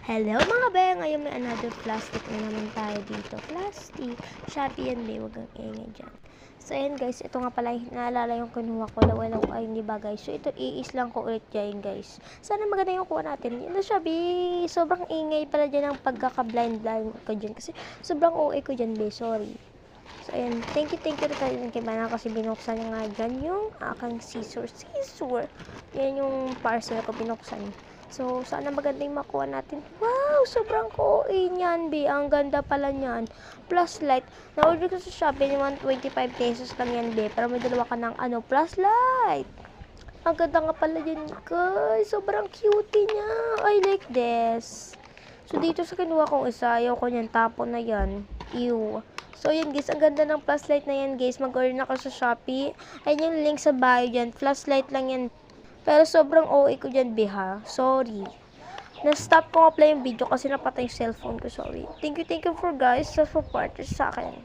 Hello mga be! Ngayon may another plastic na naman tayo dito. Plastic. Shopee yan be. Huwag kang ingay dyan. So ayan guys. Ito nga pala naalala yung kinuha ko. Lawalaw ay hindi ba guys. So ito iis lang ko ulit dyan guys. Sana maganda yung kuha natin. Yun na siya be. Sobrang ingay pala dyan ang pagkaka-blind ko dyan. Kasi sobrang OA ko dyan be. Sorry. So ayan. Thank you rin tayo kay Mana kasi binuksan niya nga dyan yung aking scissor. Yan yung parcel ko binuksan. So, sana maganda yung makuha natin. Wow! Sobrang OA niyan, be. Ang ganda pala niyan. Plus light. Na-order ko sa Shopee, 125 pesos lang yan, be. Pero may dalawa ka ng plus light. Ang ganda nga pala yan, guys. Sobrang cutie niya. I like this. So, dito sa kinuha kong isa, ayaw ko niyan. Tapon na yan. Ew. So, yun guys. Ang ganda ng plus light na yan, guys. Mag-order na ako sa Shopee. Ayun yung link sa bio dyan. Plus light lang yan. Pero sobrang OA ko dyan, biha. Sorry. Na-stop ko nga pala yung video kasi napatay yung cellphone ko. Sorry. Thank you for guys sa support sa akin.